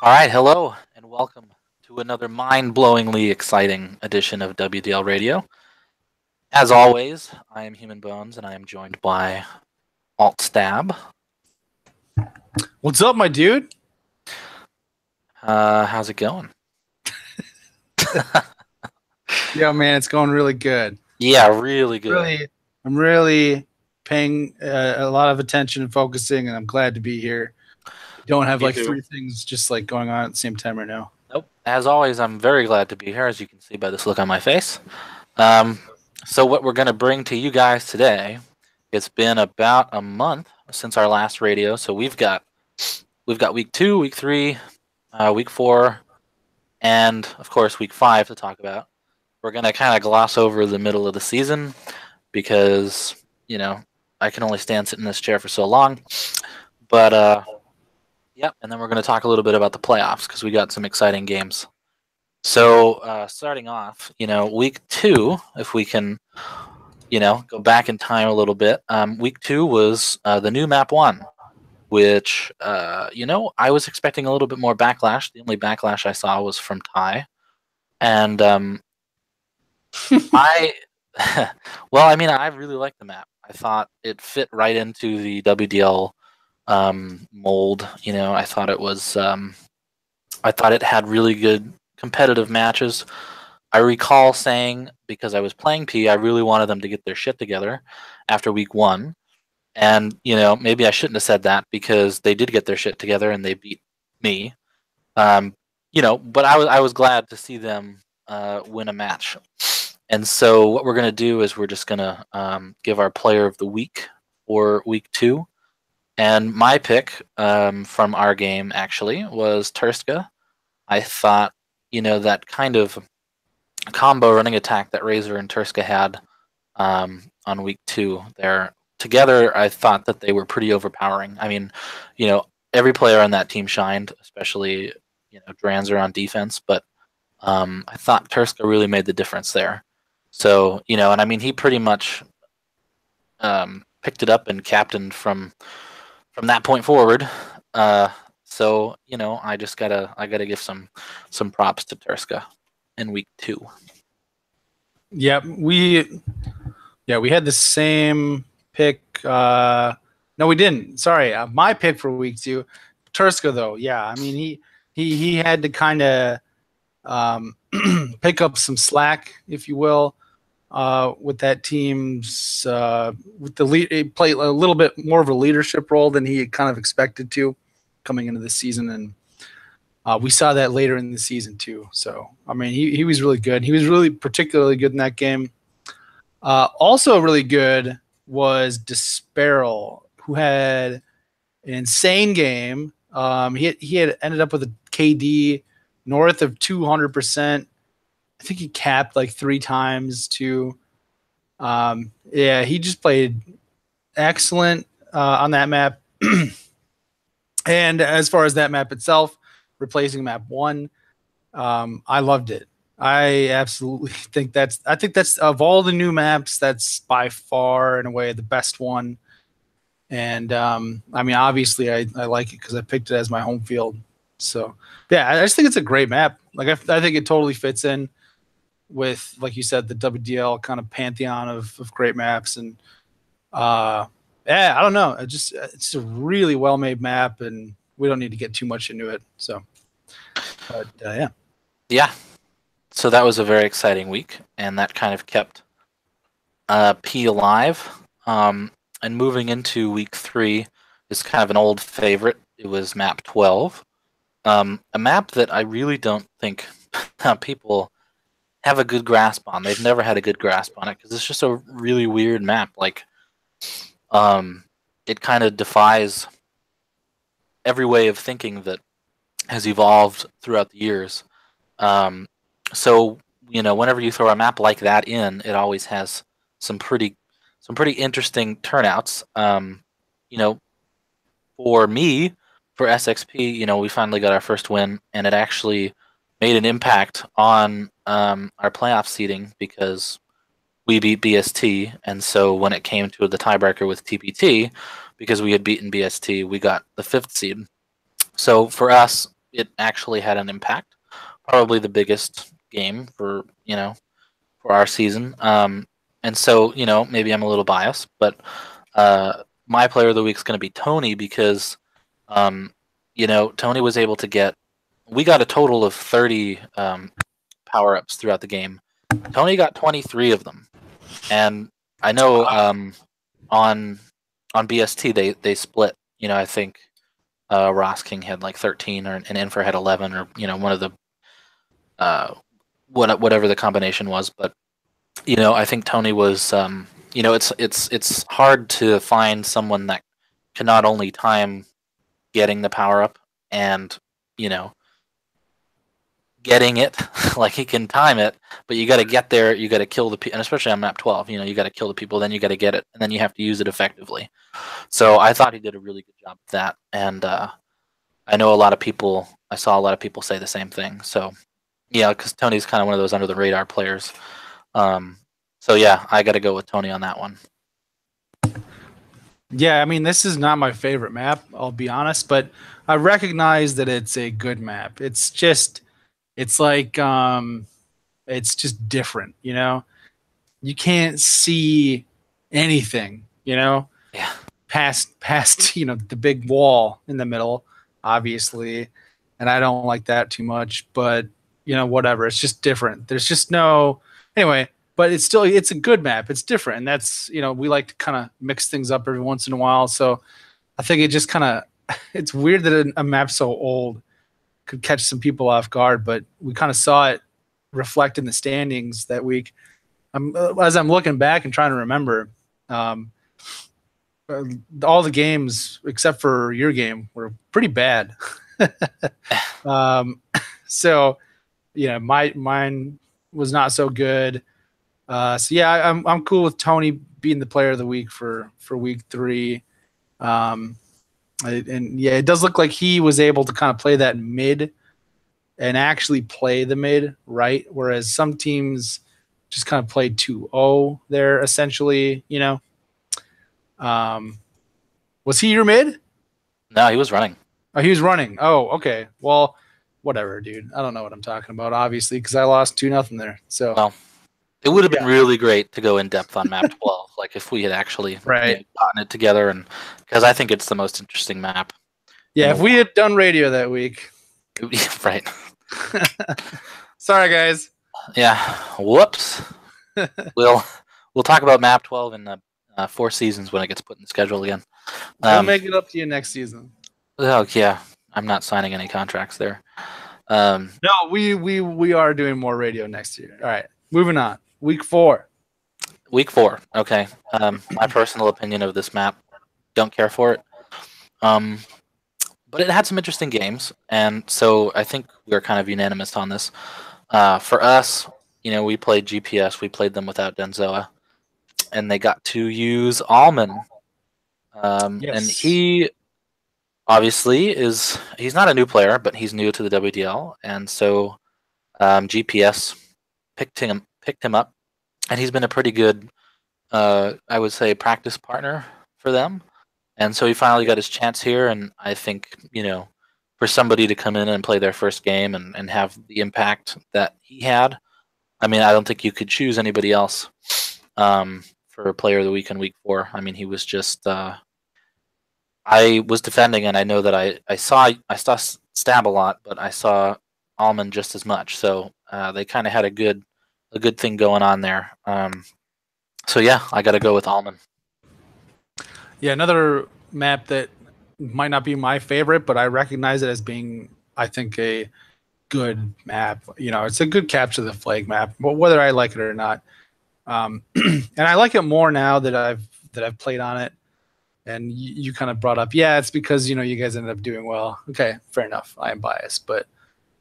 All right, hello, and welcome to another mind-blowingly exciting edition of WDL Radio. As always, I am Human Bones, and I am joined by Alt Stab. What's up, my dude? How's it going? Yeah, man, it's going really good. Yeah, really good. I'm really paying a lot of attention and focusing, and I'm glad to be here. Don't have Me like too. three things just like going on at the same time right now. Nope. As always, I'm very glad to be here, as you can see by this look on my face. Um, so what we're going to bring to you guys today, it's been about a month since our last radio, so we've got week 2, week 3, week 4, and of course week 5 to talk about. We're going to kind of gloss over the middle of the season because, I can only stand sitting in this chair for so long. But, yep, and then we're going to talk a little bit about the playoffs because we got some exciting games. So, starting off, week 2, if we can, go back in time a little bit, week 2 was the new map 1, which, I was expecting a little bit more backlash. The only backlash I saw was from Ty. And I, well, I mean, I really liked the map. I thought it fit right into the WDL mold. I thought it had really good competitive matches. I recall saying, because I was playing P, I really wanted them to get their shit together after week 1. And, maybe I shouldn't have said that because they did get their shit together and they beat me. But I was glad to see them win a match. And so what we're going to do is we're just going to give our player of the week for week 2. And my pick from our game, actually, was Turska. I thought, that kind of combo running attack that Razor and Turska had on week 2 there. Together, I thought that they were pretty overpowering. I mean, every player on that team shined, especially, Dranzer on defense. But I thought Turska really made the difference there. So, and I mean, he pretty much picked it up and captained from that point forward. So, I just gotta give some props to Turska in week 2. Yeah, we had the same pick. No, we didn't. Sorry, my pick for week 2, Turska though. Yeah, I mean he had to kind of pick up some slack, if you will. With that team's with the lead, he played a little bit more of a leadership role than he had kind of expected to coming into the season, and we saw that later in the season too. So I mean, he was really good. He was really particularly good in that game. Also really good was Desperal, who had an insane game. He had ended up with a KD north of 200%. I think he capped like 3 times too. Yeah, he just played excellent on that map. And as far as that map itself, replacing map 1, I loved it. I absolutely think that's of all the new maps, that's by far in a way the best one. And I mean, obviously, I like it because I picked it as my home field. So yeah, I just think it's a great map. Like I think it totally fits in with, like you said, the WDL kind of pantheon of great maps. And yeah, I don't know. It's a really well made map, and we don't need to get too much into it. So, but yeah. Yeah. So that was a very exciting week, and that kind of kept P alive. And moving into week 3 is kind of an old favorite. It was map 12. A map that I really don't think people have a good grasp on. They've never had a good grasp on it because it's just a really weird map. Like, it kind of defies every way of thinking that has evolved throughout the years. So whenever you throw a map like that in, it always has some pretty interesting turnouts. For me, for SXP, we finally got our first win, and it actually made an impact on our playoff seeding because we beat BST, and so when it came to the tiebreaker with TPT, because we had beaten BST, we got the 5th seed. So for us, it actually had an impact. Probably the biggest game for for our season. And so maybe I'm a little biased, but my player of the week is going to be Tony because um, Tony was able to get. We got a total of 30 power ups throughout the game. Tony got 23 of them, and I know on BST they split. I think Ross King had like 13, and Infer had 11, or one of the uh, whatever the combination was. But I think Tony was. It's hard to find someone that can not only time getting the power up and you know getting it like he can time it, but you got to get there, you got to kill the people, and especially on map 12, you got to kill the people, then you got to get it, and then you have to use it effectively. So I thought he did a really good job of that, and I know I saw a lot of people say the same thing. So yeah, because Tony's kind of one of those under the radar players. um, so yeah, I got to go with Tony on that one. Yeah, I mean, this is not my favorite map, I'll be honest, but I recognize that it's a good map. It's like it's just different, you know. You can't see anything, you know, Yeah. past the big wall in the middle, obviously, and I don't like that too much. But whatever. It's just different. There's just no anyway. But it's a good map. It's different, and that's we like to kind of mix things up every once in a while. So I think it just kind of it's weird that a map so old could catch some people off guard, but we kind of saw it reflect in the standings that week. As I'm looking back and trying to remember, um, all the games except for your game were pretty bad. um, so mine was not so good. So yeah, I'm cool with Tony being the player of the week for week 3. And yeah, it does look like he was able to kind of play that mid and actually play the mid right, whereas some teams just kind of played 2-0 there essentially. Was he your mid? No, he was running. Oh, he was running. Oh, okay. Well, whatever, dude. I don't know what I'm talking about, obviously, because I lost 2-0 there. So Well, it would have been really great to go in depth on map 12, like if we had actually gotten it together, and because I think it's the most interesting map. Yeah, if we had done radio that week. Right. Sorry, guys. Yeah. Whoops. we'll talk about map 12 in the 4 seasons when it gets put in the schedule again. I'll make it up to you next season. Oh yeah, I'm not signing any contracts there. No, we are doing more radio next year. All right, moving on. Week 4. Week 4. Okay. My personal opinion of this map, don't care for it. But it had some interesting games, and so I think we're kind of unanimous on this. For us, we played GPS. We played them without Denzoa, and they got to use Alman. Yes. And he obviously he's not a new player, but he's new to the WDL, and so GPS picked him up, and he's been a pretty good, I would say, practice partner for them. And so he finally got his chance here, and I think, for somebody to come in and play their first game and have the impact that he had, I mean, I don't think you could choose anybody else for player of the week in week 4. I mean, he was just, I was defending, and I know that I saw Stab a lot, but I saw Alman just as much. So they kind of had a good thing going on there. So yeah, I got to go with Alman. Yeah, another map that might not be my favorite, but I recognize it as being, I think, a good map. It's a good capture the flag map, whether I like it or not. And I like it more now that I've played on it. And you kind of brought up, yeah, it's because you guys ended up doing well. Okay, fair enough. I am biased, but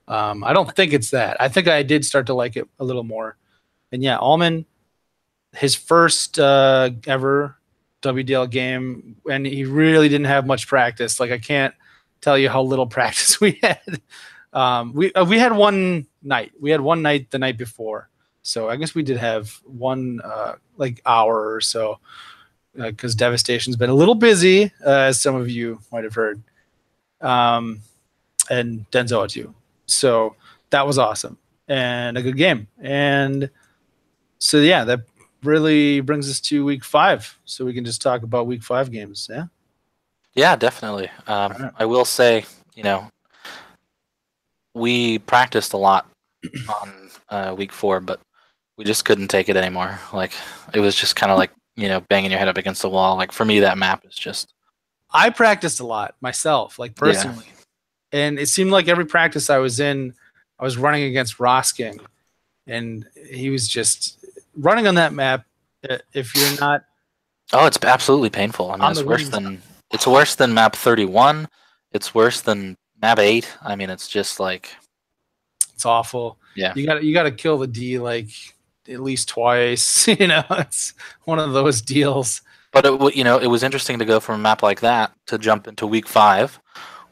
I don't think it's that. I think I did start to like it a little more. And yeah, Alman, his first ever WDL game, and he really didn't have much practice. Like, I can't tell you how little practice we had. We had one night. We had one night the night before, so I guess we did have one hour or so, because Devastation's been a little busy, as some of you might have heard. and Denzel at 2. So that was awesome and a good game. And so, yeah, that really brings us to week 5. So we can just talk about week 5 games. Yeah. Yeah, definitely. Right. I will say, we practiced a lot on week 4, but we just couldn't take it anymore. Like, it was just kind of like, banging your head up against the wall. Like, for me, that map is just. I practiced a lot myself, like personally. Yeah. And it seemed like every practice I was in, I was running against Rosking. And he was just running on that map. If you're not Oh, it's absolutely painful. I mean, on the winning side, it's worse than map 31. It's worse than map 8. I mean, it's just like, it's awful. yeah. You got to kill the D like at least twice. It's one of those deals. But it was interesting to go from a map like that to jump into week 5,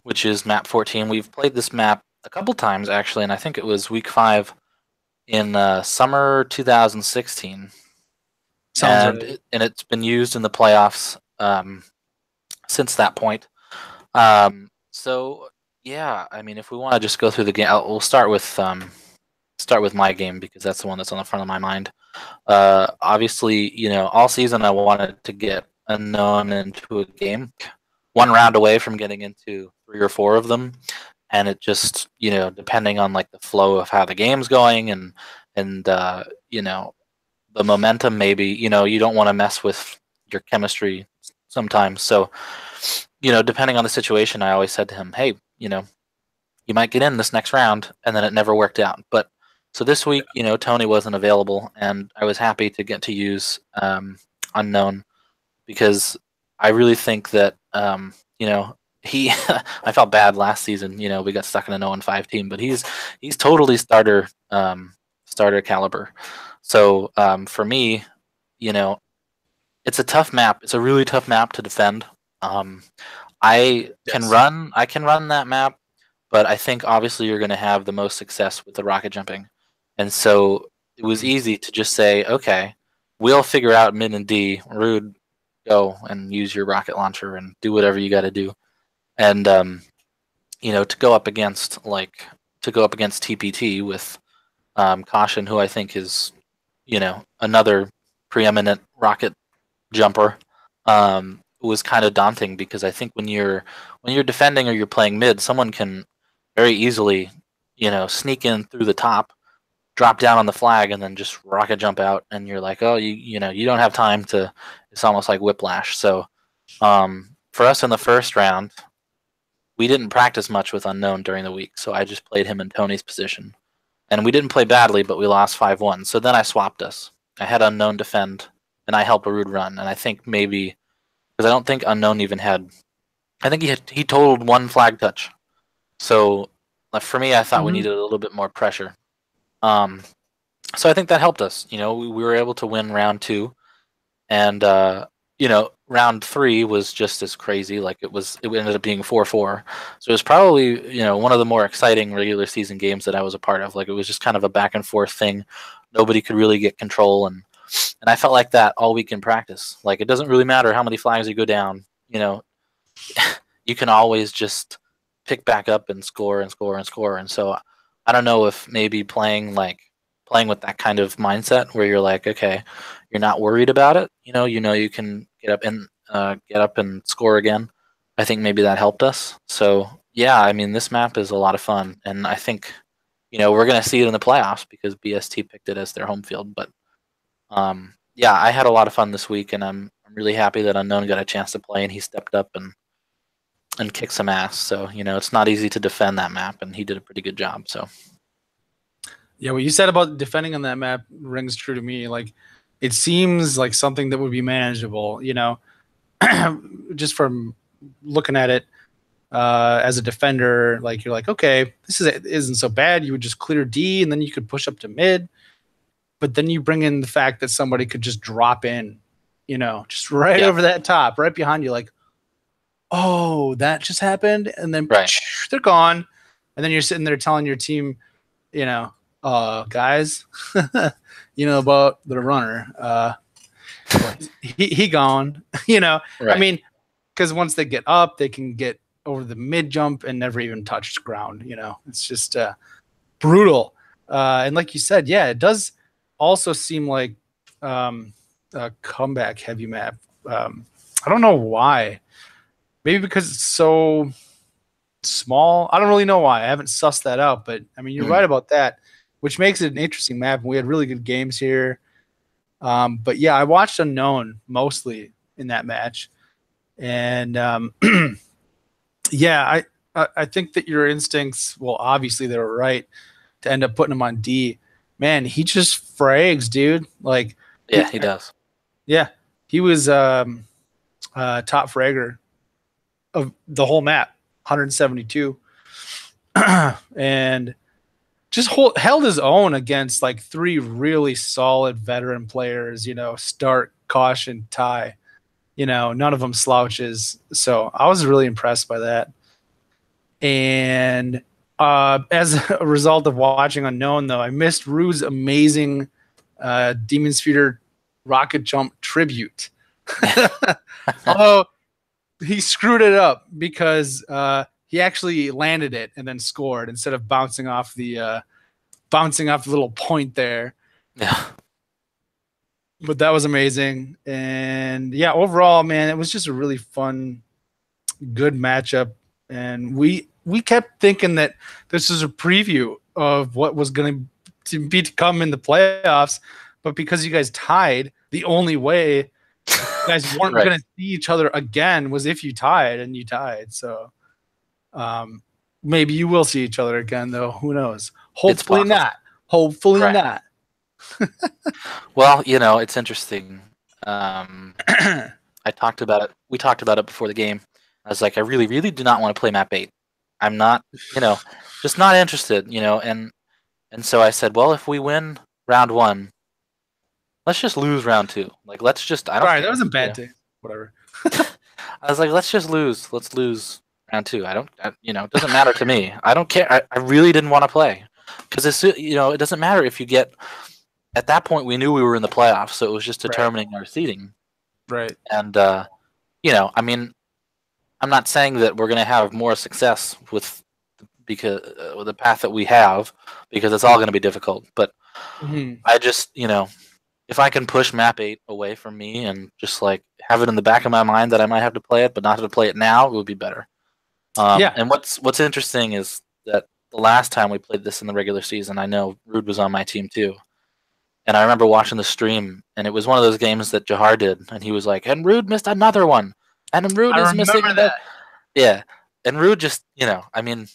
which is map 14. We've played this map a couple times actually, and I think it was week 5 in summer 2016. Sounds right. And it's been used in the playoffs since that point. So yeah, I mean, if we want to just go through the game, we'll start with my game because that's the one that's on the front of my mind. Obviously, all season I wanted to get Unknown into a game, one round away from getting into 3 or 4 of them, and it just, depending on like the flow of how the game's going and the momentum, maybe, you don't want to mess with your chemistry sometimes. So, depending on the situation, I always said to him, hey, you might get in this next round, and then it never worked out. But so this week, Tony wasn't available, and I was happy to get to use Unknown because I really think that he. I felt bad last season. We got stuck in a 0-5 team, but he's totally starter caliber. So for me, it's a tough map. It's a really tough map to defend. I can run that map, but I think obviously you're going to have the most success with the rocket jumping. And so it was easy to just say, okay, we'll figure out mid and D. Rude, go and use your rocket launcher and do whatever you got to do. And to go up against TPT with Caution, who I think is another preeminent rocket jumper, was kind of daunting because I think when you're defending or you're playing mid, someone can very easily sneak in through the top, drop down on the flag, and then just rocket jump out, and you're like, oh, you don't have time to. It's almost like whiplash. So for us in the first round, we didn't practice much with Unknown during the week, so I just played him in Tony's position. And we didn't play badly, but we lost 5-1. So then I swapped us. I had Unknown defend, and I helped Arud run. And I think maybe, because I don't think Unknown even had, I think he totaled 1 flag touch. So for me, I thought we needed a little bit more pressure. So I think that helped us. We were able to win round 2. And, round 3 was just as crazy. Like it ended up being 4-4. So it was probably, one of the more exciting regular season games that I was a part of. Like it was just kind of a back and forth thing. Nobody could really get control. And I felt like that all week in practice. Like it doesn't really matter how many flags you go down, you can always just pick back up and score and score and score. And so I don't know if maybe playing with that kind of mindset where you're like, okay, you're not worried about it. You can get up and score again. I think maybe that helped us. So yeah, I mean, this map is a lot of fun, and I think we're gonna see it in the playoffs because BST picked it as their home field. But yeah, I had a lot of fun this week, and I'm really happy that Unknown got a chance to play, and he stepped up and kicked some ass. So it's not easy to defend that map, and he did a pretty good job. So. Yeah, what you said about defending on that map rings true to me. Like, it seems like something that would be manageable, just from looking at it as a defender. Like, you're like, okay, isn't so bad. You would just clear D, and then you could push up to mid. But then you bring in the fact that somebody could just drop in, just right over that top, right behind you. Like, oh, that just happened, and then they're gone. And then you're sitting there telling your team, guys, about the runner. He gone. Right. I mean, because once they get up, they can get over the mid jump and never even touched ground. It's just brutal. And like you said, yeah, it does also seem like a comeback heavy map. I don't know why. Maybe because it's so small. I don't really know why. I haven't sussed that out, but I mean, you're right about that, which makes it an interesting map. We had really good games here. But yeah, I watched Unknown mostly in that match. And yeah, I think that your instincts, well, obviously they were right to end up putting him on D. Man, he just frags, dude. Like, Yeah, he does. Yeah, he was top fragger of the whole map, 172, and just held his own against like three really solid veteran players. Stark, Caution, Ty. None of them slouches. So I was really impressed by that. And as a result of watching Unknown, though, I missed Rude's amazing Demon Sphere rocket jump tribute. Although he screwed it up because he actually landed it and then scored instead of bouncing off the little point there. Yeah. But that was amazing. And yeah, overall, man, it was just a really fun, good matchup. And we kept thinking that this was a preview of what was going to come in the playoffs. But because you guys tied, the only way you guys weren't Right. going to see each other again was if you tied, and you tied. So maybe you will see each other again, though. Who knows? Hopefully not. Hopefully not. Well, it's interesting. I talked about it. We talked about it before the game. I was like, I really, really do not want to play map 8. I'm not, just not interested, and so I said, well, if we win round 1, let's just lose round 2. Like, let's just, I don't care. That was a bad day. Whatever. I was like, let's just lose. Let's lose round 2. It doesn't matter to me. I don't care. I really didn't want to play because it doesn't matter if you get, at that point we knew we were in the playoffs. So it was just determining our seeding. Right. And, I mean, I'm not saying that we're going to have more success with the path that we have because it's all going to be difficult. But I just, if I can push map 8 away from me and just like have it in the back of my mind that I might have to play it, but not have to play it now, it would be better. And what's interesting is that the last time we played this in the regular season, I know Rude was on my team too. And I remember watching the stream, and it was one of those games that Jahar did, and he was like, and Rude missed another one. And Rude is missing that. Yeah. And Rude just, I mean,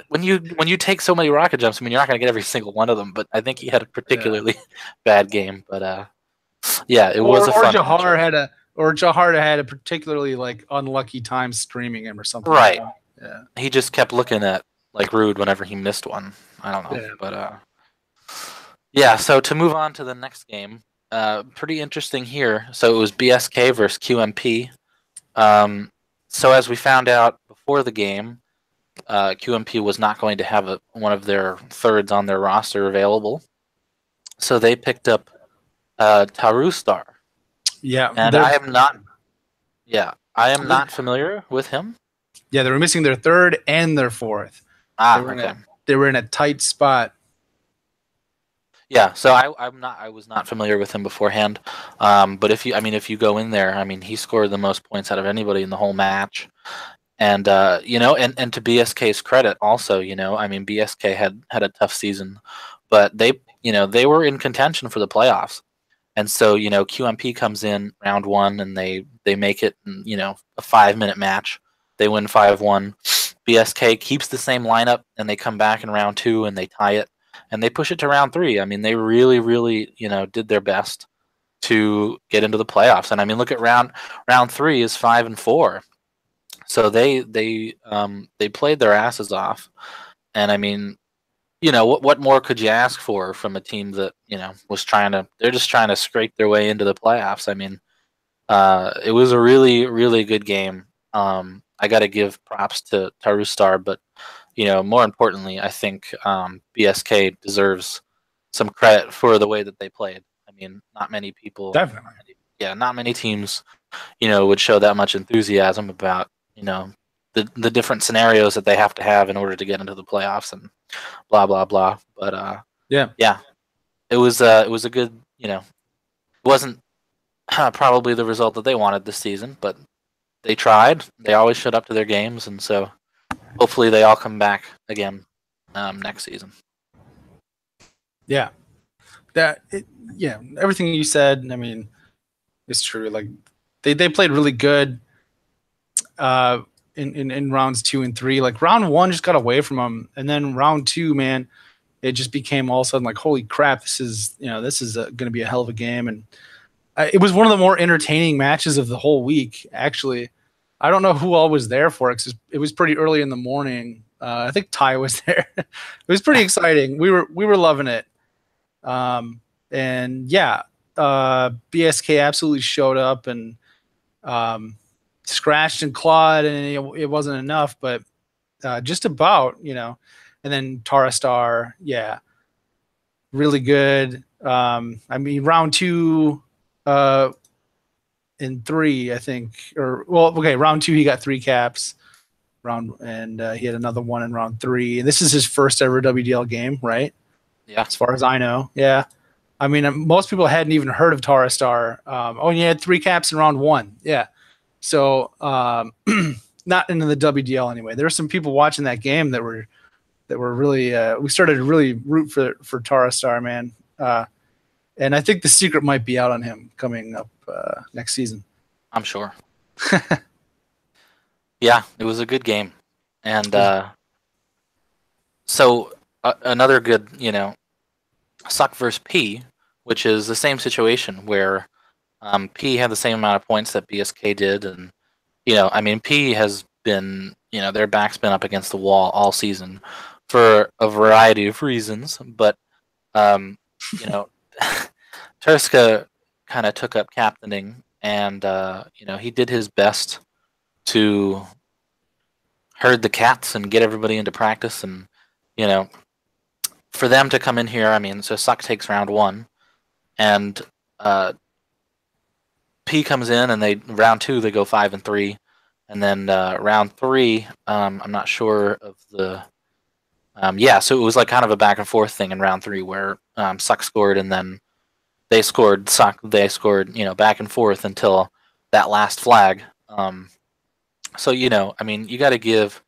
when you take so many rocket jumps, I mean, you're not going to get every single one of them, but I think he had a particularly bad game. But yeah, it was a fun Jahar had a particularly like unlucky time streaming him or something. Right. Like that. He just kept looking at like Rude whenever he missed one. I don't know. Yeah. But yeah, so to move on to the next game, pretty interesting here. So it was BSK versus QMP. So as we found out before the game, QMP was not going to have one of their thirds on their roster available. So they picked up Tarustar. Yeah. And I am not familiar with him. Yeah, they were missing their third and their fourth. They were in a tight spot. Yeah, so I was not familiar with him beforehand. But if you go in there, I mean, he scored the most points out of anybody in the whole match. And and to BSK's credit also, I mean, BSK had a tough season, but they were in contention for the playoffs. And so, QMP comes in round 1 and they make it, a 5-minute match. They win 5-1. BSK keeps the same lineup and they come back in round 2 and they tie it. And they push it to round 3. I mean, they really, really, did their best to get into the playoffs. And I mean, look at round 3 is 5-4. So they played their asses off. And I mean, what more could you ask for from a team that they're just trying to scrape their way into the playoffs. I mean, it was a really, really good game. I got to give props to Tarustar, but more importantly, I think BSK deserves some credit for the way that they played. I mean, not many people. Definitely. yeah, not many teams, would show that much enthusiasm about, the different scenarios that they have to have in order to get into the playoffs and blah blah blah. But Yeah. yeah, it was a good, it wasn't probably the result that they wanted this season, but they tried. They always showed up to their games, and so hopefully they all come back again next season. Yeah. Yeah, everything you said, I mean, is true. Like they played really good in rounds 2 and 3. Like round 1 just got away from them, and then round 2, man, it just became all of a sudden like, holy crap, this is going to be a hell of a game. And it was one of the more entertaining matches of the whole week, actually. I don't know who all was there for it, 'cause it was pretty early in the morning. I think Ty was there. It was pretty exciting. We were loving it. And yeah, BSK absolutely showed up and scratched and clawed, and it wasn't enough, but just about, And then Tara Star, yeah, really good. I mean, round 2 and 3, I think, round 2 he got 3 caps. And he had another one in round 3. And this is his first ever WDL game, right? Yeah, as far as I know. Yeah. I mean, most people hadn't even heard of Tara Star. And he had 3 caps in round 1. Yeah. So not into the WDL anyway. There were some people watching that game that were really. We started to really root for Tara Star, man. And I think the secret might be out on him coming up next season. I'm sure. Yeah, it was a good game, and so another good, Suck versus P, which is the same situation where P had the same amount of points that BSK did, and I mean, P has been, their back's been up against the wall all season for a variety of reasons, but Turska kind of took up captaining, and he did his best to herd the cats and get everybody into practice, and for them to come in here, I mean, so Suck takes round 1, and P comes in, and round 2 they go 5 and 3, and then round 3, I'm not sure of the so it was like kind of a back and forth thing in round 3 where Suck scored, and then they scored, Suck, they scored, back and forth until that last flag. So I mean, you got to give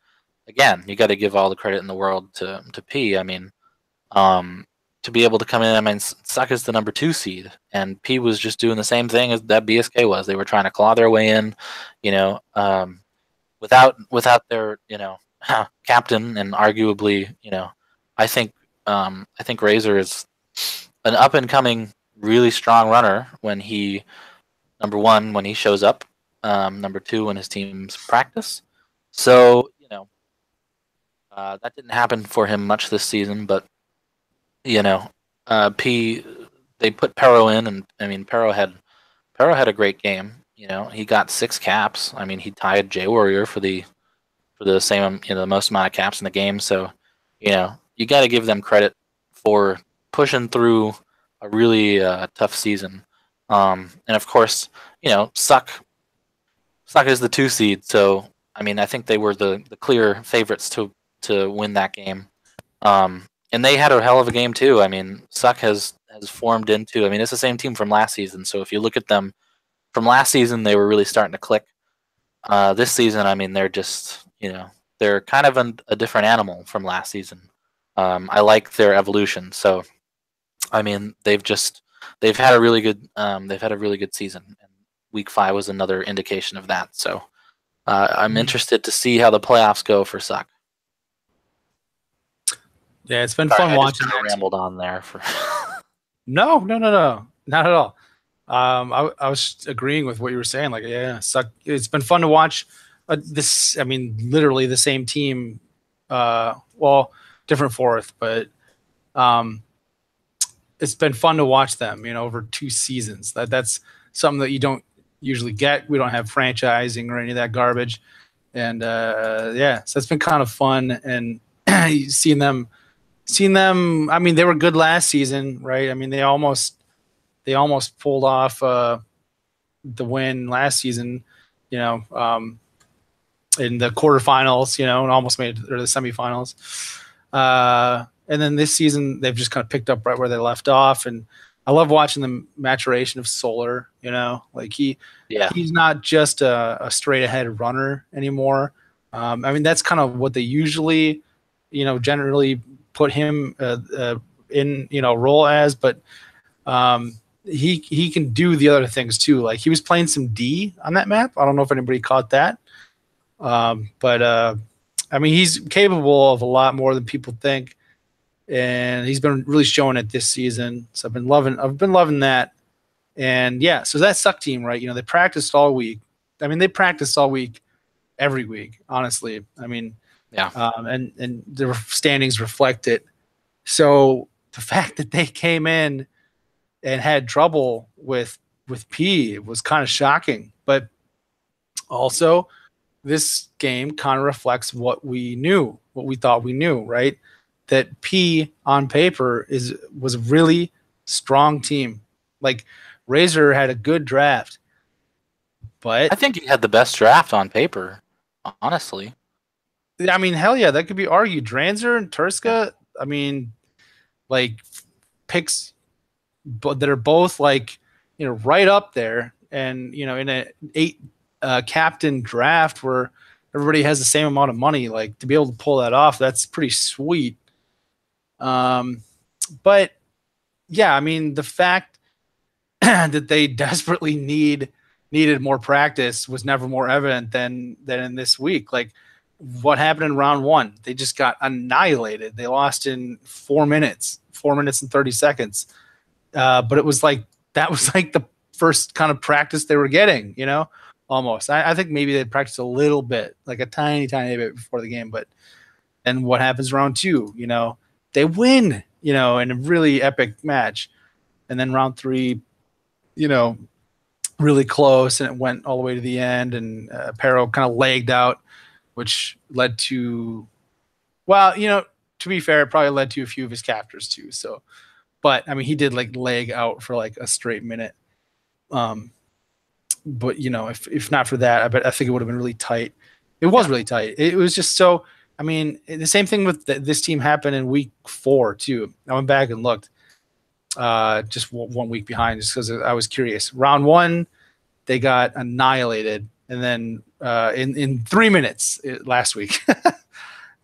all the credit in the world to P. I mean, to be able to come in, I mean, Suck is the number 2 seed, and P was just doing the same thing as that BSK was. They were trying to claw their way in, without their captain, and arguably, I think Razor is an up and coming, really strong runner when he, number 1, when he shows up, number 2, when his teams practice. So that didn't happen for him much this season, but P, they put Pero in, and I mean, Pero had a great game. He got 6 caps. I mean, he tied J Warrior for the same, the most amount of caps in the game. So, you got to give them credit for pushing through a really tough season. And of course, Suck is the 2 seed. So, I mean, I think they were the clear favorites to win that game. And they had a hell of a game too. I mean, Suck has formed into, I mean, it's the same team from last season. So if you look at them from last season, they were really starting to click. This season, I mean, they're just, they're kind of a different animal from last season. I like their evolution. So, I mean, they've had a really good season, and week 5 was another indication of that. So, I'm interested to see how the playoffs go for Suck. Yeah, it's been fun watching. I rambled on there for. No, not at all. I was agreeing with what you were saying. Like, yeah, Suck. It's been fun to watch. This, I mean, literally the same team. Different fourth, but it's been fun to watch them. Over 2 seasons. That's something that you don't usually get. We don't have franchising or any of that garbage, and so it's been kind of fun, and seeing them. I mean, they were good last season, right? I mean, they almost pulled off the win last season, in the quarterfinals, and almost made it to the semifinals. And then this season, they've just kind of picked up right where they left off. And I love watching the maturation of Solar. Like Yeah. he's not just a straight ahead runner anymore. I mean, that's kind of what they usually, generally put him in, role as. But he can do the other things too. Like he was playing some D on that map. I don't know if anybody caught that. But I mean, he's capable of a lot more than people think, and he's been really showing it this season. So I've been loving that. And yeah, so that suck team, right? They practiced all week. I mean, they practiced all week, every week, honestly. I mean, Yeah. And their standings reflect it. So the fact that they came in and had trouble with P was kind of shocking, but also this game kind of reflects what we thought we knew, right? That P on paper was a really strong team. Like Razor had a good draft, but I think he had the best draft on paper, honestly. I mean, hell yeah, that could be argued. Dranzer and Turska, Yeah. I mean, like picks, but that are both like right up there, and in a 8 captain draft where everybody has the same amount of money, like to be able to pull that off, that's pretty sweet. But yeah, I mean, the fact that they desperately needed more practice was never more evident than in this week. Like what happened in round 1, they just got annihilated. They lost in 4 minutes and 30 seconds. But it was like that was like the first kind of practice they were getting, almost. I think maybe they practiced a little bit, like a tiny bit before the game. But then what happens round 2? They win, in a really epic match. And then round 3, really close, and it went all the way to the end. And Pero kind of lagged out, which led to, well, to be fair, it probably led to a few of his captures too. So, but I mean, he did like leg out for like a straight minute. But if not for that, I think it would have been really tight. It was really tight. It was just so. I mean, the same thing with this team happened in week 4 too. I went back and looked. Just 1 week behind, just because I was curious. Round 1, they got annihilated, and then in 3 minutes last week,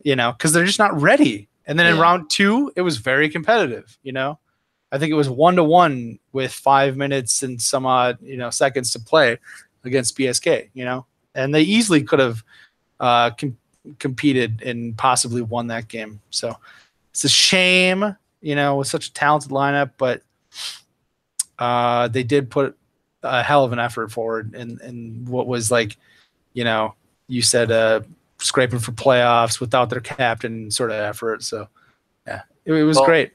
because they're just not ready. And then in round 2, it was very competitive. I think it was 1-1 with 5 minutes and some odd, seconds to play against BSK, and they easily could have competed and possibly won that game. So it's a shame, with such a talented lineup, but they did put a hell of an effort forward in what was like, you said, scraping for playoffs without their captain sort of effort. So yeah, it was great.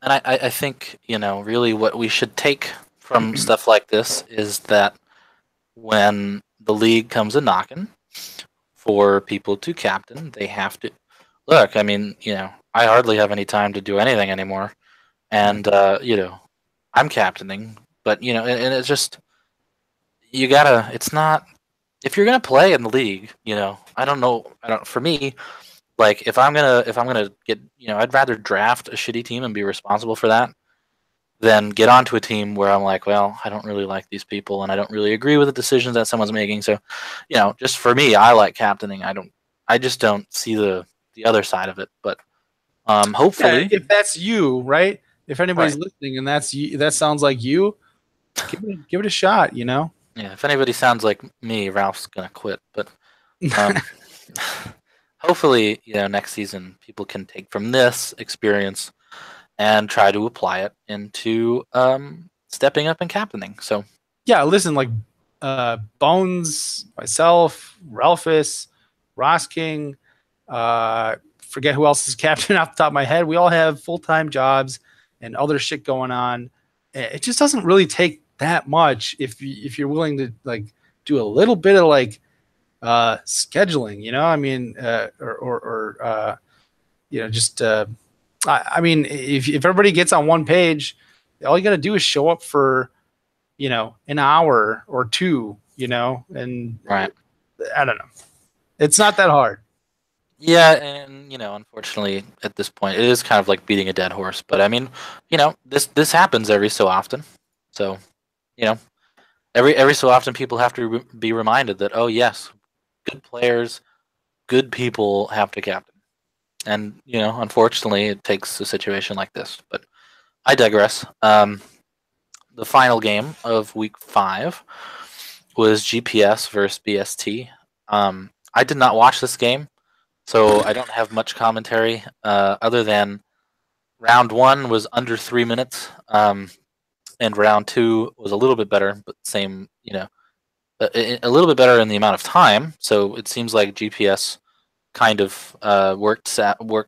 And I think, really what we should take from stuff like this is that when the league comes a knocking for people to captain, they have to look. I mean, I hardly have any time to do anything anymore, and I'm captaining. But and it's just you gotta. It's not if you're gonna play in the league. I don't know. For me, like if I'm gonna get, I'd rather draft a shitty team and be responsible for that than get onto a team where I'm like, well, I don't really like these people and I don't really agree with the decisions that someone's making. So, just for me, I like captaining. I just don't see the other side of it. But hopefully, if that's you, right? If anybody's listening and that's you, that sounds like you, give it a shot. Yeah. If anybody sounds like me, Ralph's gonna quit. But hopefully, next season people can take from this experience and try to apply it into stepping up and captaining. So yeah, listen, like Bones, myself, Ralphus, Ross King, forget who else is captain off the top of my head. We all have full-time jobs and other shit going on. It just doesn't really take that much if you're willing to like do a little bit of like scheduling, I mean, or just I mean, if everybody gets on one page, all you got to do is show up for an hour or two, and Right. I don't know. It's not that hard. Yeah, and unfortunately, at this point, it is kind of like beating a dead horse. But I mean, this happens every so often. So, you know, every so often, people have to be reminded that, oh yes, good players, good people have to captain. And unfortunately, it takes a situation like this. But I digress. The final game of week 5 was GPS versus BST. I did not watch this game, so I don't have much commentary other than round 1 was under 3 minutes, and round 2 was a little bit better, but same, a little bit better in the amount of time. So it seems like GPS kind of worked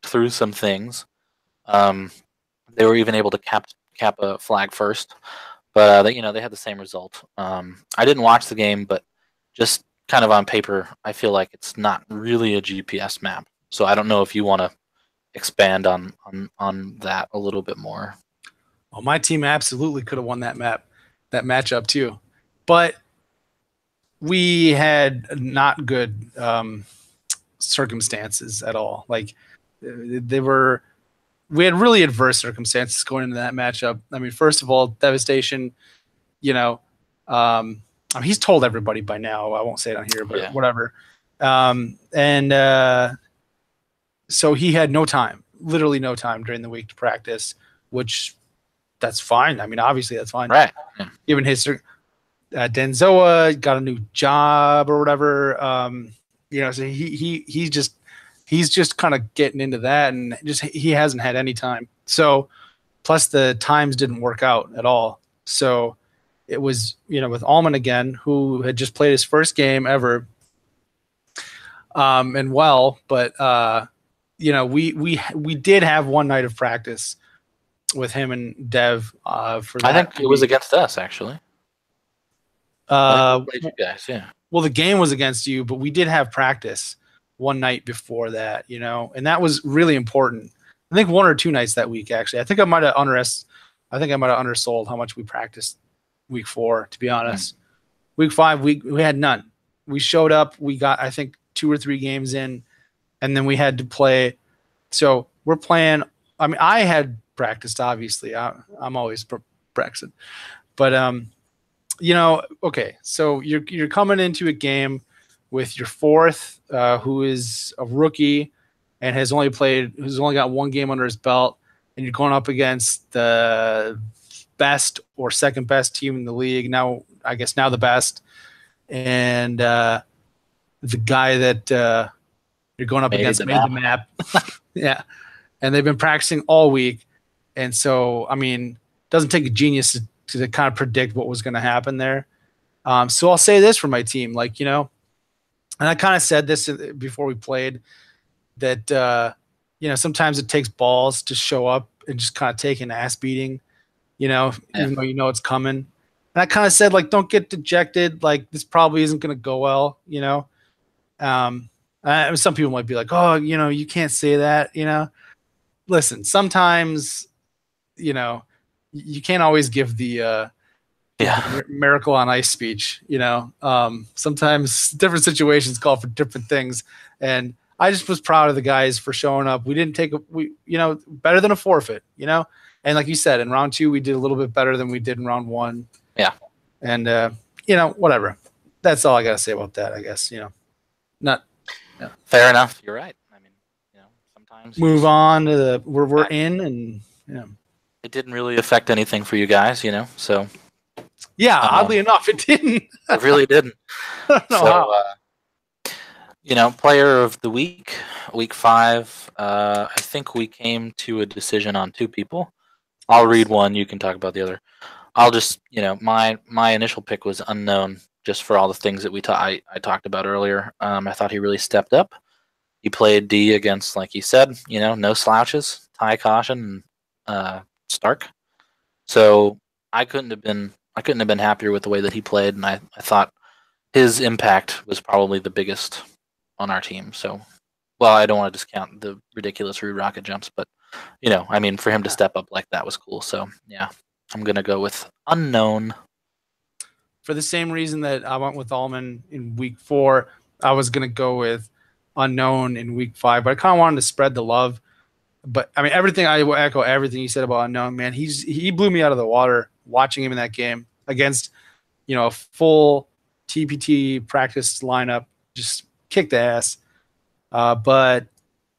through some things. Um, they were even able to cap a flag first, but they had the same result. I didn't watch the game, but just kind of on paper, I feel like it's not really a GPS map. So I don't know if you want to expand on that a little bit more. Well, my team absolutely could have won that matchup too, but we had not good circumstances at all. Like we had really adverse circumstances going into that matchup. I mean, first of all, devastation. You know, he's told everybody by now. I won't say it on here, but whatever. And so he had no time, literally no time during the week to practice, which that's fine. I mean, obviously that's fine. Right. Yeah. Given his Denzoa got a new job or whatever. So he's just kind of getting into that, and just he hasn't had any time. So plus the times didn't work out at all. So it was, with Allman again, who had just played his first game ever. But we did have one night of practice with him and Dev for that. I think it was against us, actually. We played you guys, yeah. Well, the game was against you, but we did have practice one night before that, and that was really important. I think 1 or 2 nights that week, actually. I think I might have undersold how much we practiced week 4, to be honest. Week 5, we had none. We showed up. We got, I think, 2 or 3 games in, and then we had to play. So we're playing. I mean, I had practiced, obviously. I'm always practicing. But, okay, so you're coming into a game with your fourth, who is a rookie and who's only got 1 game under his belt, and you're going up against the best or second best team in the league. Now, I guess now the best, and the guy that you're going up against made the map. Yeah, and they've been practicing all week, and so I mean, it doesn't take a genius to kind of predict what was going to happen there. So I'll say this for my team, and I kind of said this before we played, that sometimes it takes balls to show up and just kind of take an ass beating, even though it's coming. And I kind of said, don't get dejected. This probably isn't going to go well, some people might be like, oh, you can't say that, Listen, sometimes, you can't always give the miracle on ice speech, sometimes different situations call for different things. And I just was proud of the guys for showing up. We didn't take better than a forfeit, and like you said, in round 2, we did a little bit better than we did in round 1. Yeah. And, whatever. That's all I got to say about that, I guess, not. Yeah. Fair enough. You're right. I mean, sometimes move on to where we're in, and it didn't really affect anything for you guys, so. Yeah, oddly enough, it didn't. It really didn't. I don't know how. Player of the week 5. I think we came to a decision on 2 people. I'll read one. You can talk about the other. I'll just, my initial pick was unknown, just for all the things that I talked about earlier. I thought he really stepped up. He played D against, like he said, no slouches, Ty Caution, and Stark. So I couldn't have been happier with the way that he played, and I thought his impact was probably the biggest on our team. So, well, I don't want to discount the ridiculous rocket jumps, but for him to step up like that was cool. So yeah, I'm gonna go with unknown. for the same reason that I went with Allman in week 4, I was going to go with Unknown in week 5, but I kind of wanted to spread the love. But I mean, I will echo everything you said about Unknown, man. He blew me out of the water watching him in that game against, a full TPT practice lineup, just kicked the ass. But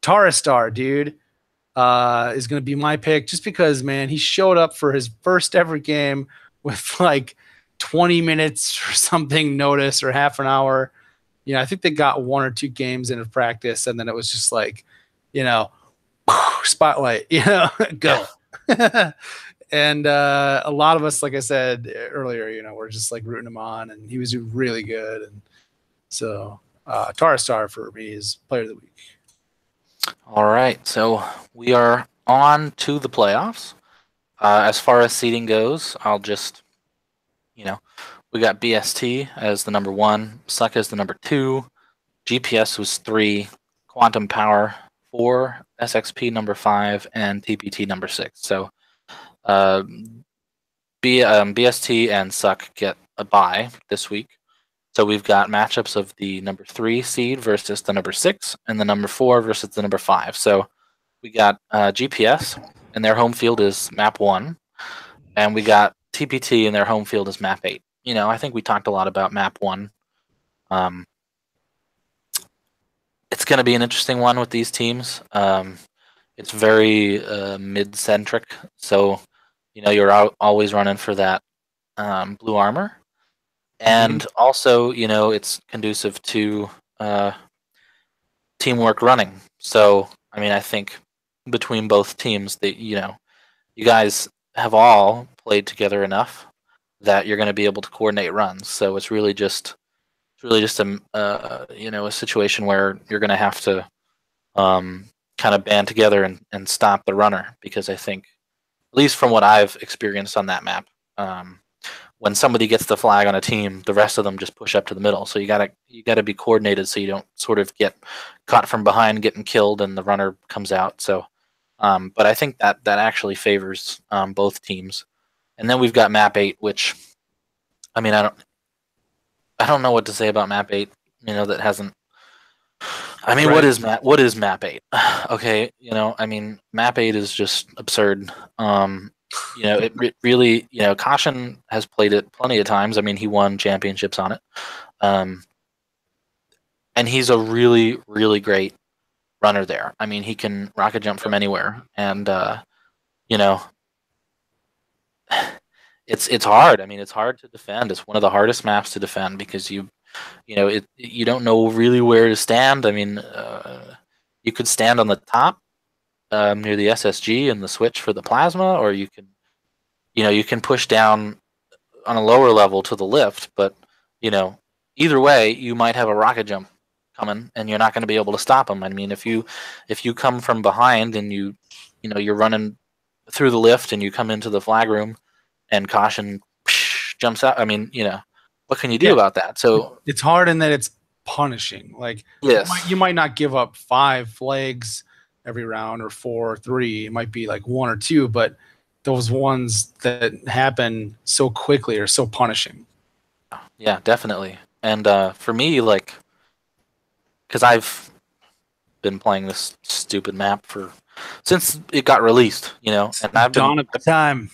Taristar, dude, is going to be my pick just because, man, he showed up for his first ever game with like 20 minutes or something notice or half an hour. I think they got 1 or 2 games in of practice, and then it was just like, spotlight, go. And a lot of us, like I said earlier, we're just like rooting him on, and he was really good. And so Taristar for me is player of the week. All right, so we are on to the playoffs. As far as seeding goes, I'll just, we got BST as the number 1, Suck as the number 2, GPS was 3, Quantum Power 4, SXP number 5, and TPT number 6. So BST and Suck get a bye this week. So we've got matchups of the number 3 seed versus the number 6, and the number 4 versus the number 5. So we got GPS, and their home field is map 1, and we got TPT, and their home field is map 8. I think we talked a lot about map 1. It's going to be an interesting one with these teams. It's very mid-centric, so you're always running for that blue armor. And also, it's conducive to teamwork running. So, I think between both teams, that you guys have all played together enough that you're going to be able to coordinate runs. So it's really just a situation where you're going to have to kind of band together and stop the runner, because I think, at least from what I've experienced on that map, when somebody gets the flag on a team, the rest of them just push up to the middle. So you gotta be coordinated so you don't sort of get caught from behind, getting killed, and the runner comes out. So, but I think that actually favors both teams. And then we've got map 8, which, I don't know what to say about map 8. That hasn't. What is map 8? Okay, map 8 is just absurd. It really, Caution has played it plenty of times. He won championships on it. And he's a really, really great runner there. He can rocket jump from anywhere. And, it's hard. It's hard to defend. It's one of the hardest maps to defend because you don't know really where to stand. You could stand on the top near the SSG and the switch for the plasma, or you can push down on a lower level to the lift. But either way, you might have a rocket jump coming, and you're not going to be able to stop them. If you come from behind and you're running through the lift and you come into the flag room, and Caution jumps out. What can you do about that? So it's hard in that it's punishing. Like, yes, you might not give up 5 flags every round or 4 or 3. It might be like 1 or 2, but those ones that happen so quickly are so punishing. Yeah, definitely. And for me, because I've been playing this stupid map since it got released, and I've been time.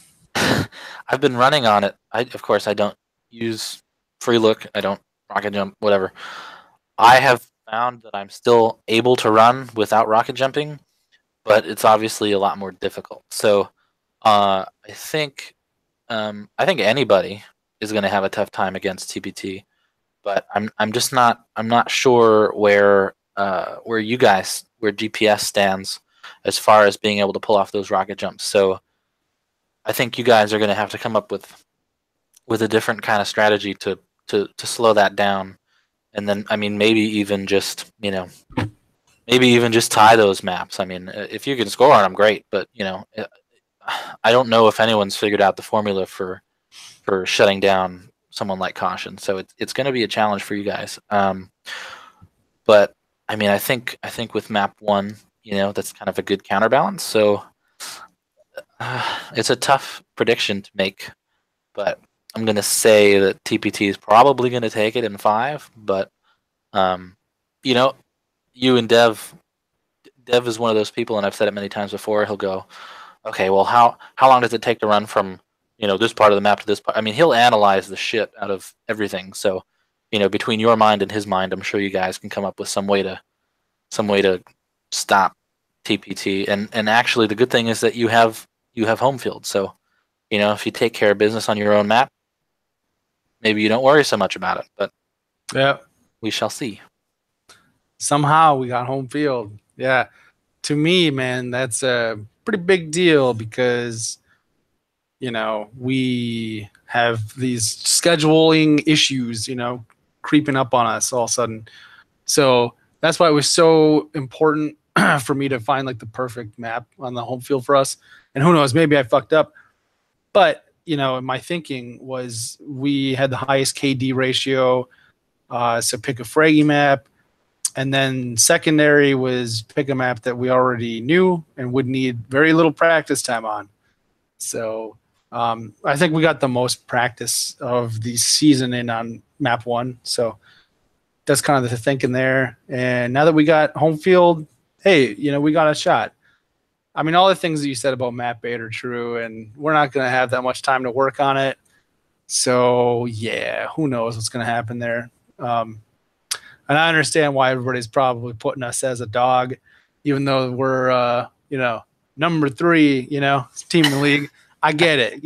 I've been running on it. Of course, I don't use free look. I don't rocket jump, whatever. I have found that I'm still able to run without rocket jumping, but it's obviously a lot more difficult. So I think anybody is going to have a tough time against TPT, but I'm just not sure where GPS stands as far as being able to pull off those rocket jumps. So I think you guys are going to have to come up with a different kind of strategy to slow that down, and then maybe even just tie those maps. If you can score on them, great, but I don't know if anyone's figured out the formula for shutting down someone like Caution. So it's going to be a challenge for you guys. But I think with map 1, that's kind of a good counterbalance. So it's a tough prediction to make, but I'm gonna say that TPT is probably gonna take it in 5, but you know, you and Dev is one of those people, and I've said it many times before. He'll go, okay, well, how long does it take to run from this part of the map to this part? I mean, he'll analyze the shit out of everything. So, between your mind and his mind, I'm sure you guys can come up with some way to stop TPT. And actually, the good thing is that you have home field. So, if you take care of business on your own map, maybe you don't worry so much about it. But yeah, we shall see. Somehow we got home field. Yeah. To me, man, that's a pretty big deal because, we have these scheduling issues, creeping up on us all of a sudden. So that's why it was so important for me to find like the perfect map on the home field for us. And who knows, maybe I fucked up. But, my thinking was we had the highest KD ratio. So pick a Fraggy map. And then secondary was pick a map that we already knew and would need very little practice time on. So I think we got the most practice of the season in on map 1. So that's kind of the thinking there. And now that we got home field, hey, we got a shot. I mean, all the things that you said about map 8 are true, and we're not going to have that much time to work on it. So, yeah, who knows what's going to happen there. And I understand why everybody's probably putting us as a dog, even though we're, number 3, team in the league. I get it,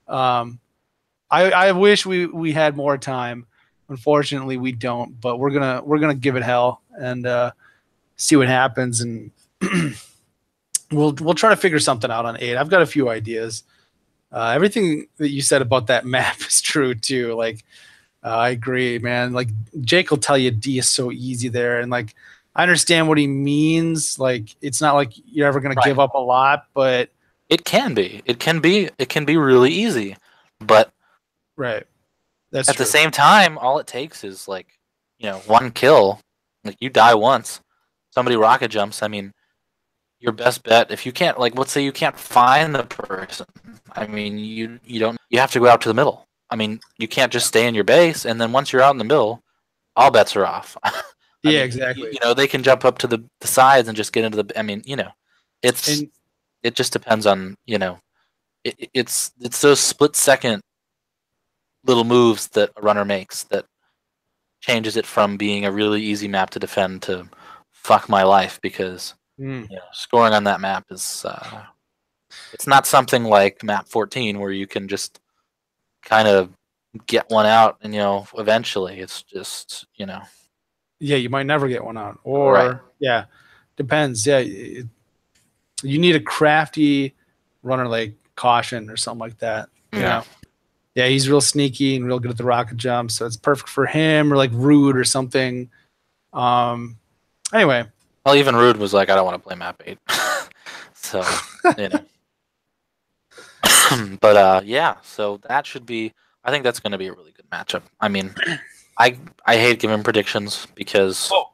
I wish we had more time. Unfortunately, we don't. But we're gonna give it hell and see what happens, and we'll try to figure something out on 8. I've got a few ideas. Everything that you said about that map is true too. Like. I agree, man. Like Jake will tell you D is so easy there, and like I understand what he means. Like it's not like you're ever going to give up a lot, but it can be. It can be really easy, but right. That's at true. the same time, all it takes is like one kill. Like you die once, somebody rocket jumps. I mean, your best bet if you can't let's say you can't find the person. I mean, you have to go out to the middle. I mean, you can't just stay in your base, and then once you're out in the middle, all bets are off. Yeah, exactly. They can jump up to the sides and just get into the. I mean, it just depends on it's those split second little moves that a runner makes that changes it from being a really easy map to defend to fuck my life because scoring on that map is it's not something like map 14 where you can just kind of get one out and eventually it's just yeah, you might never get one out, or yeah, depends. Yeah, you need a crafty runner like Caution or something like that. Yeah, he's real sneaky and real good at the rocket jump, so it's perfect for him, or like Rude or something. Anyway, well, even Rude was like, I don't want to play map 8. So but yeah, so that should be. I think that's going to be a really good matchup. I mean, I hate giving predictions because. Oh,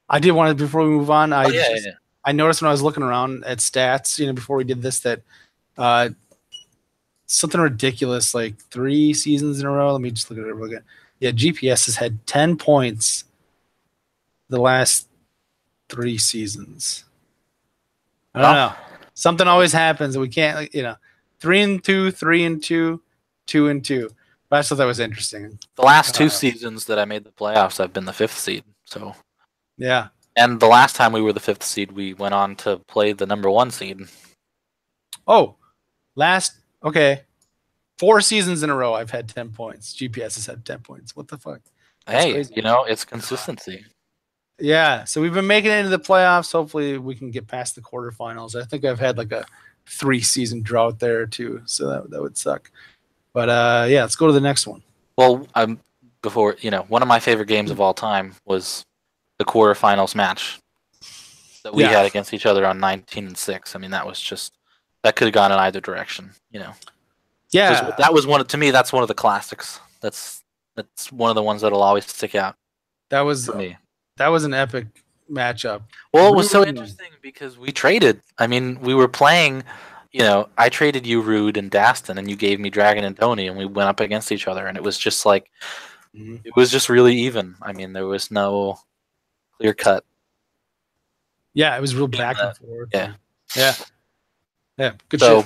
I did want to before we move on. I noticed when I was looking around at stats, before we did this, that something ridiculous like 3 seasons in a row. Let me just look at it real again. Yeah, GPS has had 10 points the last 3 seasons. I don't know. Something always happens. We can't, 3-2, 3-2, 2-2. But I thought that was interesting. The last 2 seasons that I made the playoffs, I've been the 5th seed. So yeah. And the last time we were the 5th seed, we went on to play the number 1 seed. Oh, okay. 4 seasons in a row, I've had 10 points. GPS has had 10 points. What the fuck? That's crazy. It's consistency. Yeah, so we've been making it into the playoffs. Hopefully, we can get past the quarterfinals. I think I've had like a 3-season drought there too, so that would suck. But yeah, let's go to the next one. Well, before one of my favorite games of all time was the quarterfinals match that we had against each other on 19-6. I mean, that could have gone in either direction. Yeah, that was to me. That's one of the classics. That's one of the ones that'll always stick out. That was for me. That was an epic matchup. Well, it was so interesting because we traded. I mean, we were playing, I traded you Rude and Daston, and you gave me Dragon and Tony, and we went up against each other, and it was just like it was just really even. I mean, there was no clear cut. Yeah, it was real back and forth. Yeah. Yeah. Good So,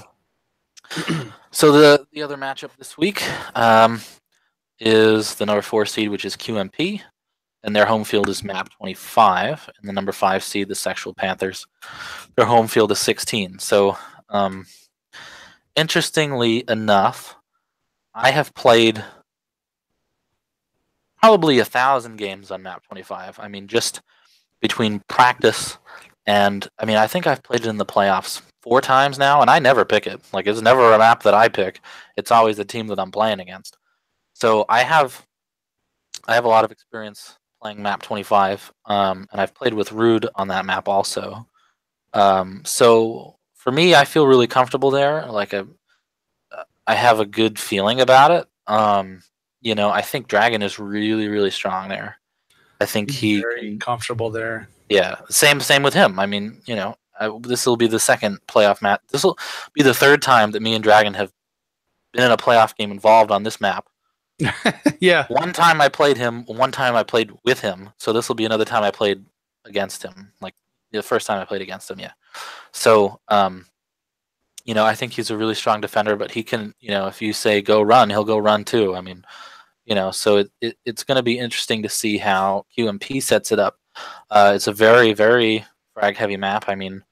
shit. so the other matchup this week is the number 4 seed, which is QMP, and their home field is map 25, and the number 5 seed, the Sexual Panthers, their home field is 16. So, interestingly enough, I have played probably 1,000 games on map 25. I mean, just between practice and I think I've played it in the playoffs 4 times now, and I never pick it. Like, it's never a map that I pick. It's always the team that I'm playing against. So I have a lot of experience playing map 25, and I've played with Rude on that map also. So for me, I feel really comfortable there. Like, I have a good feeling about it. I think Dragon is really, really strong there. I think he very can. comfortable there. Yeah, same with him. I mean, this will be the second playoff match. This will be the third time that me and Dragon have been in a playoff game involved on this map. Yeah. One time I played him. One time I played with him. So this will be another time I played against him. Like the first time I played against him. Yeah. So, I think he's a really strong defender. But he can, if you say go run, he'll go run too. I mean, so it's going to be interesting to see how QMP sets it up. It's a very, very frag heavy map. I mean,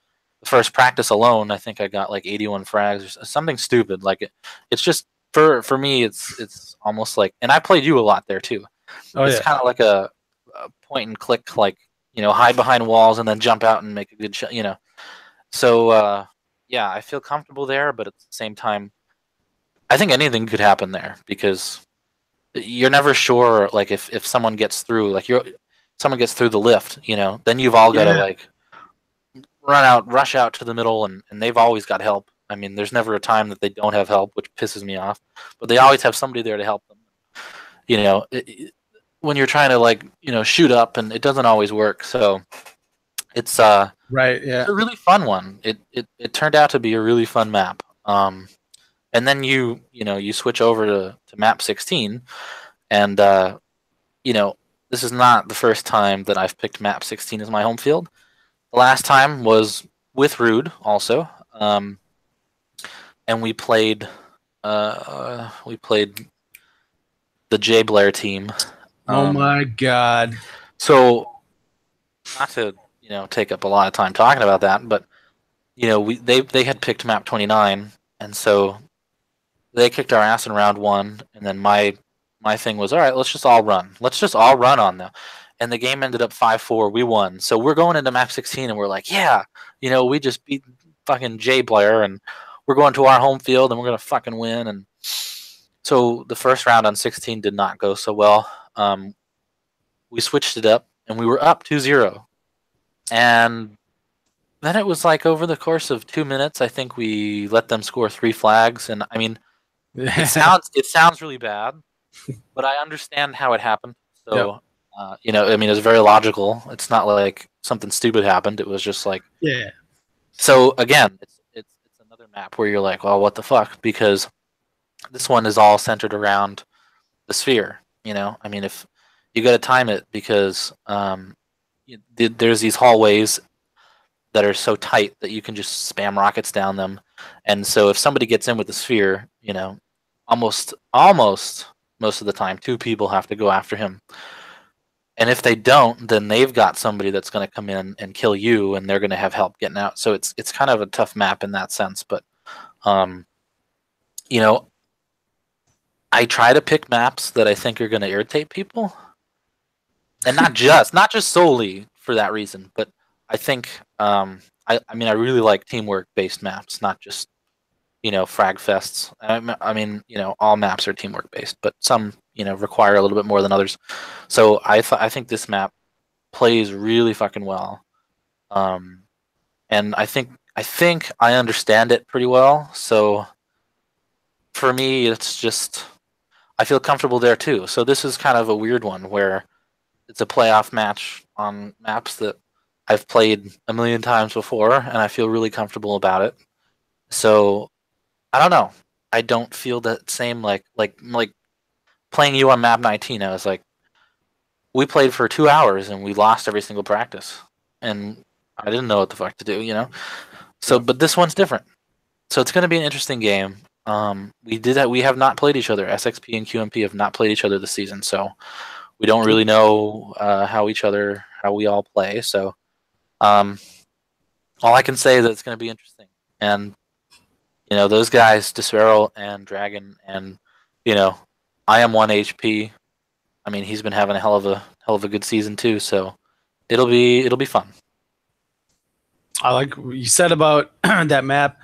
the first practice alone, I think I got like 81 frags or something stupid. Like it's just for me, it's almost like, and I played you a lot there too. It's kind of like a point and click, like hide behind walls and then jump out and make a good shot. So yeah, I feel comfortable there, but at the same time, I think anything could happen there because you're never sure. Like if someone gets through, like someone gets through the lift, then you've all got to like rush out to the middle, and they've always got help. I mean, there's never a time that they don't have help, which pisses me off. But they always have somebody there to help them. When you're trying to shoot up, and it doesn't always work. So it's right, yeah, it's a really fun one. It turned out to be a really fun map. And then you switch over to map 16, and this is not the first time that I've picked map 16 as my home field. The last time was with Rude also, and we played the J Blair team. Oh my god! So not to take up a lot of time talking about that, but they had picked map 29, and so they kicked our ass in round 1, and then my thing was, all right, let's just all run. Let's just all run on them. And the game ended up 5-4. We won. So we're going into map 16, and we're like, yeah, we just beat fucking J Blair, and we're going to our home field, and we're going to fucking win. And so the first round on 16 did not go so well. We switched it up, and we were up 2-0. And then it was like over the course of 2 minutes, I think we let them score 3 flags. And I mean, it sounds really bad, but I understand how it happened. So, it's very logical. It's not like something stupid happened. It was just like, yeah. So again, it's another map where you're like, well, what the fuck? Because this one is all centered around the sphere. I mean, if you got to time it because there's these hallways that are so tight that you can just spam rockets down them, and so if somebody gets in with the sphere, almost most of the time, 2 people have to go after him. And if they don't, then they've got somebody that's going to come in and kill you, and they're going to have help getting out. So it's kind of a tough map in that sense. But, I try to pick maps that I think are going to irritate people, and not just solely for that reason. But I think I really like teamwork based maps, not just frag fests. I mean, all maps are teamwork based, but some, require a little bit more than others. So I think this map plays really fucking well. And I think I understand it pretty well. So for me, it's just, I feel comfortable there too. So this is kind of a weird one where it's a playoff match on maps that I've played a million times before, and I feel really comfortable about it. So I don't know. I don't feel that same like playing you on map 19. I was like, we played for 2 hours and we lost every single practice, and I didn't know what the fuck to do, you know. So, Yep. but this one's different. So it's going to be an interesting game. We did that. We have not played each other. SXP and QMP have not played each other this season, so we don't really know how we all play. So, um, all I can say is that it's going to be interesting. And those guys, Desero and Dragon, and I am 1 HP. I mean, he's been having a hell of a good season too. So it'll be fun. I like what you said about that map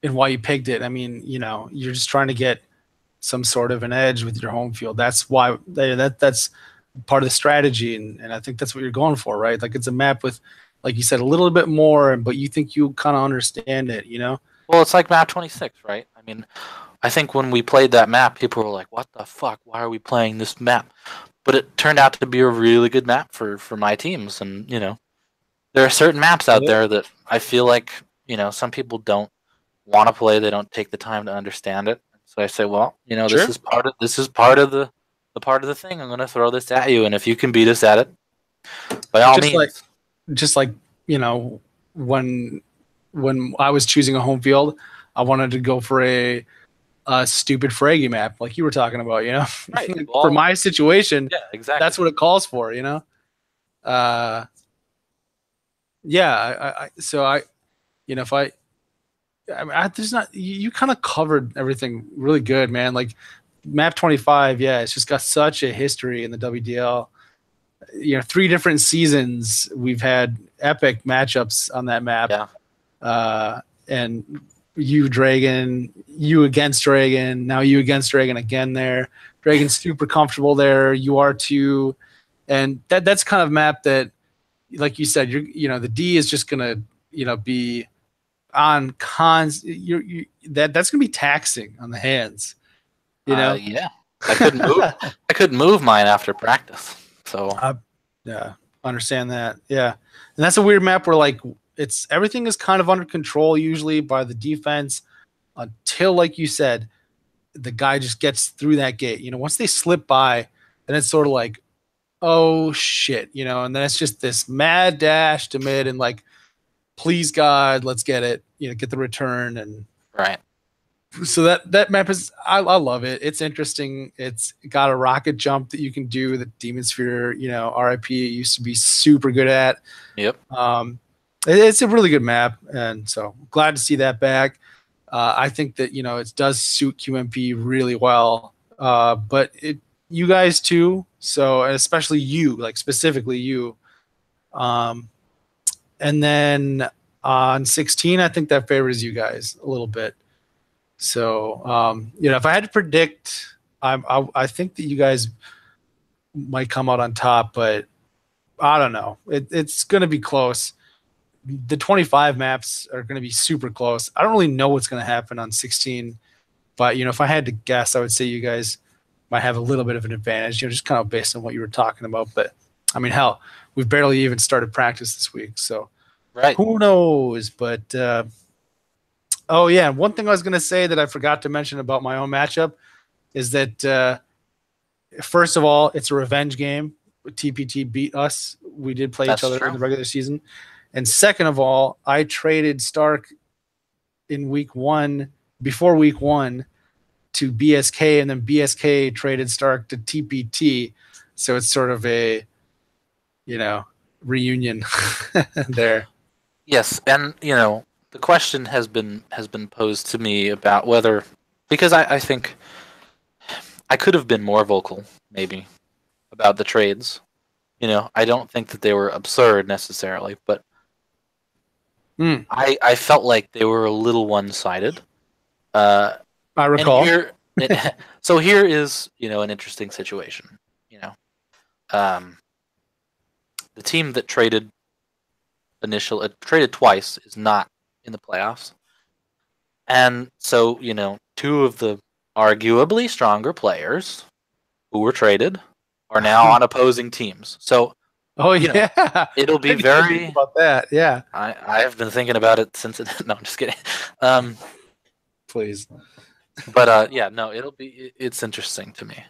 and why you picked it. I mean, you're just trying to get some sort of an edge with your home field. That's why that's part of the strategy, and I think that's what you're going for, right? Like it's a map with, like you said, a little bit more, but you think you kind of understand it, Well, it's like map 26, right? I mean, I think when we played that map, people were like, "What the fuck? Why are we playing this map?" But it turned out to be a really good map for my teams, and there are certain maps out Yeah. there that I feel like some people don't want to play. They don't take the time to understand it. So I say, well, this Sure. is part of the part of the thing. I'm going to throw this at you, and if you can beat us at it, by all Just like means. just like when I was choosing a home field, I wanted to go for a stupid Fraggy map, like you were talking about. Right. For Well, my situation, yeah, exactly. that's what it calls for. Uh, yeah. So if there's not you kind of covered everything really good, man. Like map 25, yeah, it's just got such a history in the WDL. 3 different seasons we've had epic matchups on that map. Yeah. And you against Dragon, now you against Dragon again there. Dragon's super comfortable there. You are too. And that's kind of map that, like you said, the D is just gonna, be on cons. That's gonna be taxing on the hands, Yeah. I couldn't move. I couldn't move mine after practice. So I yeah, understand that. Yeah. And that's a weird map where like it's everything is kind of under control usually by the defense until, like you said, the guy just gets through that gate. Once they slip by, then it's sort of like, oh shit, and then it's just this mad dash to mid and like, please God, let's get it, get the return. And right. so that map is, I love it. It's interesting. It's got a rocket jump that you can do that Demon Sphere, RIP used to be super good at. Yep. It's a really good map, and so glad to see that back. I think that it does suit QMP really well, but you guys too. So especially you, like specifically you. Um, and then on 16, I think that favors you guys a little bit. So if I had to predict, I think that you guys might come out on top, but I don't know. It's going to be close. The 25 maps are going to be super close. I don't really know what's going to happen on 16, but if I had to guess, I would say you guys might have a little bit of an advantage, just kind of based on what you were talking about. But I mean, hell, we've barely even started practice this week, so Right. who knows? But oh yeah, one thing I was going to say that I forgot to mention about my own matchup is that first of all, it's a revenge game. TPT beat us. We did play each That's other in true. the regular season. And second of all, I traded Stark in before week one to BSK, and then BSK traded Stark to TPT. So it's sort of a, reunion there. Yes, and the question has been posed to me about whether, because I think I could have been more vocal maybe about the trades. I don't think that they were absurd necessarily, but Mm, I felt like they were a little one-sided. Uh, I and recall. here, so here is an interesting situation. Um, the team that traded twice is not in the playoffs, and so two of the arguably stronger players who were traded are now on opposing teams. So Oh you know, yeah, it'll be I didn't even think very. about that. Yeah, I have been thinking about it since it. No, I'm just kidding. Um, please. but yeah, no, it's interesting to me.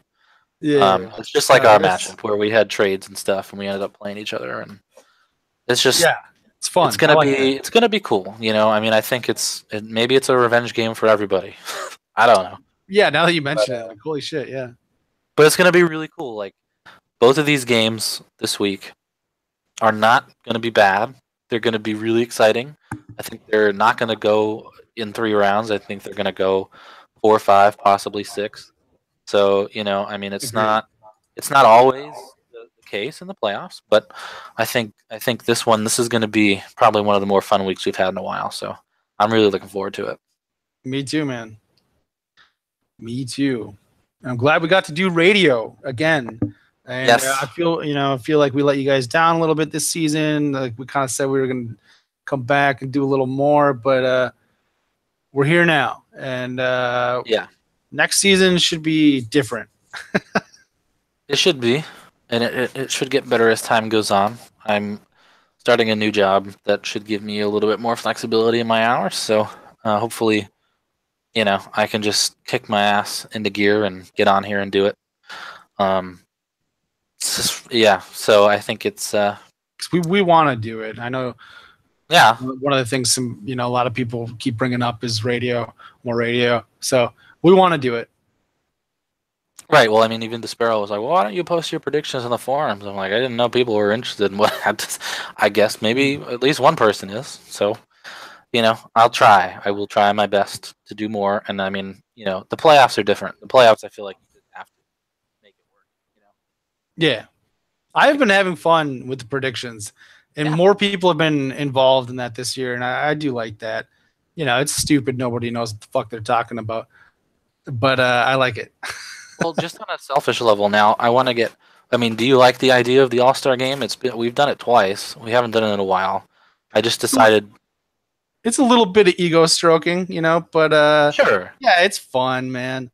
Yeah, It's just like no, our that's matchup where we had trades and stuff, and we ended up playing each other, and it's just yeah, it's fun. I like that. it's gonna be cool. I mean, I think maybe it's a revenge game for everybody. I don't know, Yeah, now that you but mention it, like holy shit, yeah. it's gonna be really cool. Like both of these games this week are not gonna be bad. They're gonna be really exciting. I think they're not gonna go in 3 rounds. I think they're gonna go 4, 5, possibly 6. So I mean, Agreed. it's not always the case in the playoffs, but I think this is going to be probably one of the more fun weeks we've had in a while. So I'm really looking forward to it. Me too, man. Me too. I'm glad we got to do radio again. And Yes, I feel like we let you guys down a little bit this season. Like we kind of said we were going to come back and do a little more, but we're here now. And yeah, next season should be different. it should be, and it should get better as time goes on. I'm starting a new job that should give me a little bit more flexibility in my hours. So hopefully, I can just kick my ass into gear and get on here and do it. Um, yeah, so I think it's 'Cause we want to do it. I know yeah, one of the things a lot of people keep bringing up is radio, more radio. So we want to do it. right. Well, I mean, even Despero was like, "Well, why don't you post your predictions on the forums?" I'm like, I didn't know people were interested in what. I guess maybe at least one person is. So, I'll try. I will try my best to do more. And I mean, the playoffs are different. The playoffs, I feel like you just have to make it work. Yeah. I've been having fun with the predictions, and Yeah. more people have been involved in that this year, and I do like that. It's stupid. Nobody knows what the fuck they're talking about, but I like it. Well, just on a selfish level, now I want to get. I mean, do you like the idea of the All Star game? We've done it twice. We haven't done it in a while. I just decided. It's a little bit of ego stroking, but Sure. yeah, it's fun, man.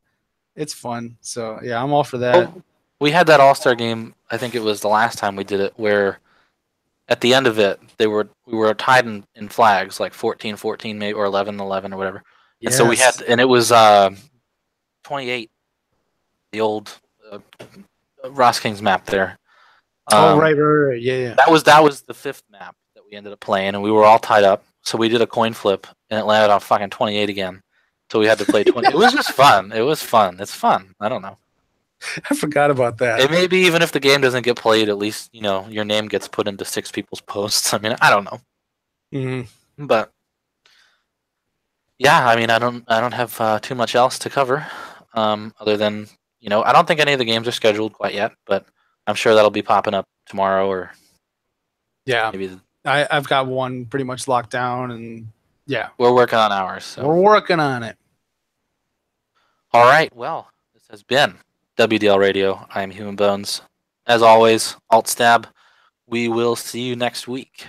It's fun. So yeah, I'm all for that. Well, we had that All Star game. I think it was the last time we did it, where at the end of it, we were tied in flags, like 14-14 maybe, or 11-11 or whatever. And so Yes. and it was 28, the old uh, Ross King's map there. Oh, Um, right. Yeah, yeah. that was the fifth map that we ended up playing, and we were all tied up. So we did a coin flip, and it landed on fucking 28 again. So we had to play 20. It was just fun. It was fun. It's fun. I don't know. I forgot about that. It may be even if the game doesn't get played, at least your name gets put into 6 people's posts. I mean, I don't know, but yeah, I mean, I don't have too much else to cover, other than I don't think any of the games are scheduled quite yet, but I'm sure that'll be popping up tomorrow or Yeah, maybe I've got one pretty much locked down, and yeah, we're working on ours. So. we're working on it. All right, well, this has been WDL Radio. I'm Human Bones. As always, Alt Stab. We will see you next week.